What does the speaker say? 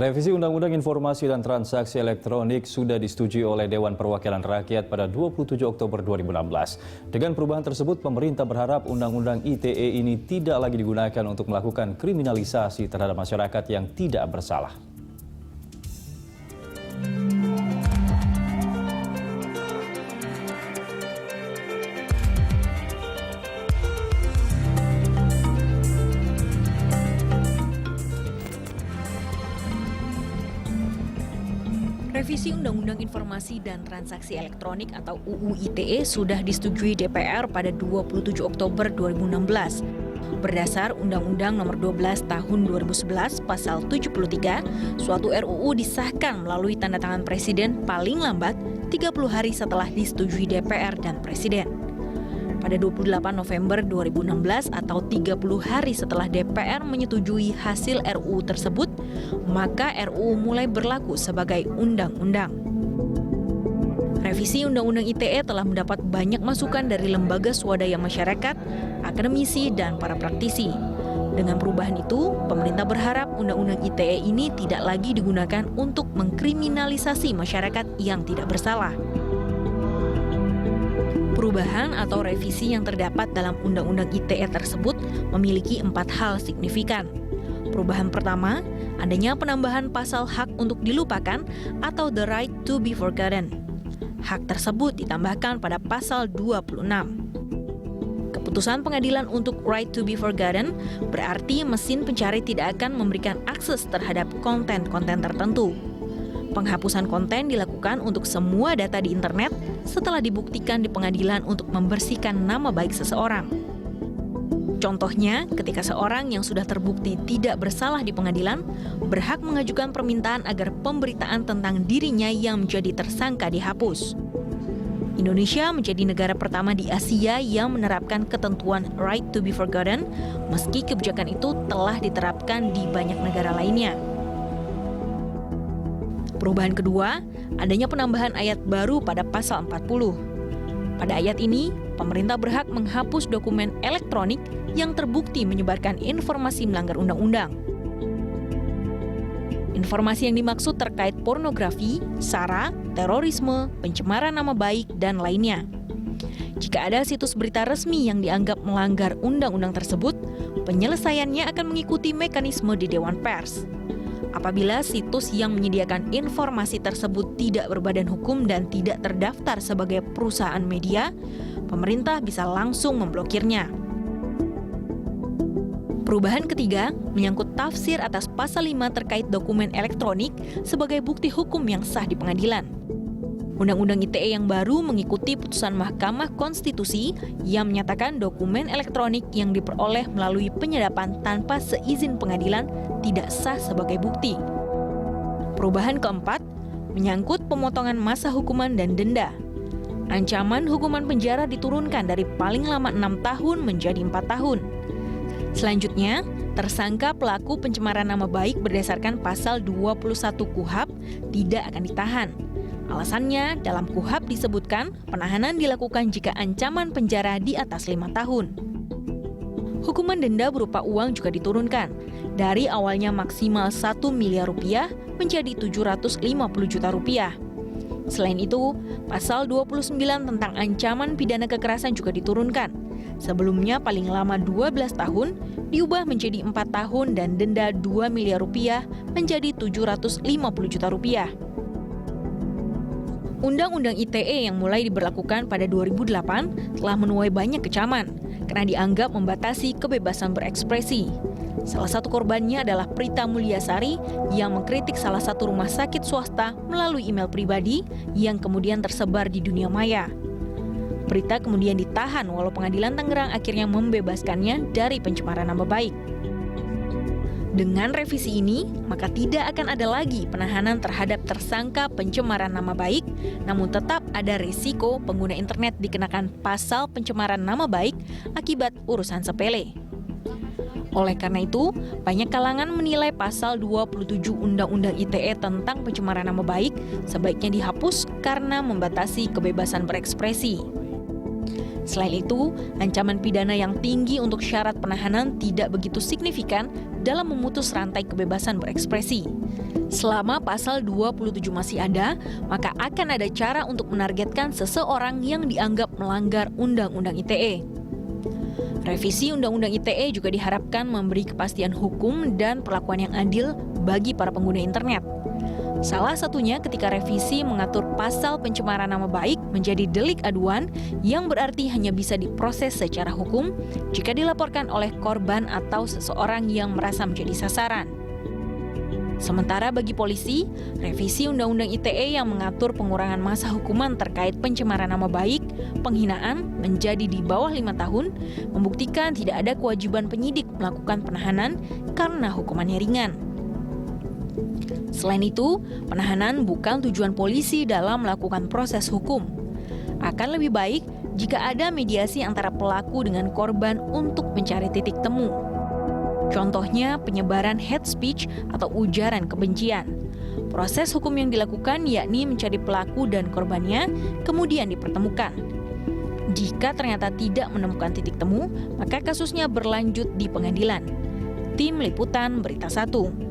Revisi Undang-Undang Informasi dan Transaksi Elektronik sudah disetujui oleh Dewan Perwakilan Rakyat pada 27 Oktober 2016. Dengan perubahan tersebut, pemerintah berharap Undang-Undang ITE ini tidak lagi digunakan untuk melakukan kriminalisasi terhadap masyarakat yang tidak bersalah. Revisi Undang-Undang Informasi dan Transaksi Elektronik atau UU ITE sudah disetujui DPR pada 27 Oktober 2016. Berdasar Undang-Undang Nomor 12 Tahun 2011 Pasal 73, suatu RUU disahkan melalui tanda tangan Presiden paling lambat 30 hari setelah disetujui DPR dan Presiden. Pada 28 November 2016 atau 30 hari setelah DPR menyetujui hasil RUU tersebut, maka RUU mulai berlaku sebagai undang-undang. Revisi Undang-Undang ITE telah mendapat banyak masukan dari lembaga swadaya masyarakat, akademisi, dan para praktisi. Dengan perubahan itu, pemerintah berharap Undang-Undang ITE ini tidak lagi digunakan untuk mengkriminalisasi masyarakat yang tidak bersalah. Perubahan atau revisi yang terdapat dalam Undang-Undang ITE tersebut memiliki 4 hal signifikan. Perubahan pertama, adanya penambahan pasal hak untuk dilupakan atau the right to be forgotten. Hak tersebut ditambahkan pada pasal 26. Keputusan pengadilan untuk right to be forgotten berarti mesin pencari tidak akan memberikan akses terhadap konten-konten tertentu. Penghapusan konten dilakukan untuk semua data di internet setelah dibuktikan di pengadilan untuk membersihkan nama baik seseorang. Contohnya, ketika seorang yang sudah terbukti tidak bersalah di pengadilan berhak mengajukan permintaan agar pemberitaan tentang dirinya yang menjadi tersangka dihapus. Indonesia menjadi negara pertama di Asia yang menerapkan ketentuan right to be forgotten, meski kebijakan itu telah diterapkan di banyak negara lainnya. Perubahan kedua, adanya penambahan ayat baru pada pasal 40. Pada ayat ini, pemerintah berhak menghapus dokumen elektronik yang terbukti menyebarkan informasi melanggar undang-undang. Informasi yang dimaksud terkait pornografi, SARA, terorisme, pencemaran nama baik, dan lainnya. Jika ada situs berita resmi yang dianggap melanggar undang-undang tersebut, penyelesaiannya akan mengikuti mekanisme di Dewan Pers. Apabila situs yang menyediakan informasi tersebut tidak berbadan hukum dan tidak terdaftar sebagai perusahaan media, pemerintah bisa langsung memblokirnya. Perubahan ketiga menyangkut tafsir atas pasal 5 terkait dokumen elektronik sebagai bukti hukum yang sah di pengadilan. Undang-Undang ITE yang baru mengikuti putusan Mahkamah Konstitusi yang menyatakan dokumen elektronik yang diperoleh melalui penyadapan tanpa seizin pengadilan tidak sah sebagai bukti. Perubahan keempat menyangkut pemotongan masa hukuman dan denda. Ancaman hukuman penjara diturunkan dari paling lama 6 tahun menjadi 4 tahun. Selanjutnya, tersangka pelaku pencemaran nama baik berdasarkan pasal 21 KUHP tidak akan ditahan. Alasannya, dalam KUHP disebutkan penahanan dilakukan jika ancaman penjara di atas 5 tahun. Hukuman denda berupa uang juga diturunkan, dari awalnya maksimal 1 miliar rupiah menjadi 750 juta rupiah. Selain itu, pasal 29 tentang ancaman pidana kekerasan juga diturunkan. Sebelumnya paling lama 12 tahun, diubah menjadi 4 tahun dan denda 2 miliar rupiah menjadi 750 juta rupiah. Undang-Undang ITE yang mulai diberlakukan pada 2008 telah menuai banyak kecaman karena dianggap membatasi kebebasan berekspresi. Salah satu korbannya adalah Prita Mulyasari yang mengkritik salah satu rumah sakit swasta melalui email pribadi yang kemudian tersebar di dunia maya. Prita kemudian ditahan walau Pengadilan Tangerang akhirnya membebaskannya dari pencemaran nama baik. Dengan revisi ini, maka tidak akan ada lagi penahanan terhadap tersangka pencemaran nama baik, namun tetap ada risiko pengguna internet dikenakan pasal pencemaran nama baik akibat urusan sepele. Oleh karena itu, banyak kalangan menilai pasal 27 Undang-Undang ITE tentang pencemaran nama baik sebaiknya dihapus karena membatasi kebebasan berekspresi. Selain itu, ancaman pidana yang tinggi untuk syarat penahanan tidak begitu signifikan dalam memutus rantai kebebasan berekspresi. Selama pasal 27 masih ada, maka akan ada cara untuk menargetkan seseorang yang dianggap melanggar Undang-Undang ITE. Revisi Undang-Undang ITE juga diharapkan memberi kepastian hukum dan perlakuan yang adil bagi para pengguna internet. Salah satunya ketika revisi mengatur pasal pencemaran nama baik menjadi delik aduan yang berarti hanya bisa diproses secara hukum jika dilaporkan oleh korban atau seseorang yang merasa menjadi sasaran. Sementara bagi polisi, revisi Undang-Undang ITE yang mengatur pengurangan masa hukuman terkait pencemaran nama baik, penghinaan menjadi di bawah 5 tahun, membuktikan tidak ada kewajiban penyidik melakukan penahanan karena hukumannya ringan. Selain itu, penahanan bukan tujuan polisi dalam melakukan proses hukum. Akan lebih baik jika ada mediasi antara pelaku dengan korban untuk mencari titik temu. Contohnya penyebaran hate speech atau ujaran kebencian. Proses hukum yang dilakukan yakni mencari pelaku dan korbannya, kemudian dipertemukan. Jika ternyata tidak menemukan titik temu, maka kasusnya berlanjut di pengadilan. Tim Liputan Berita 1.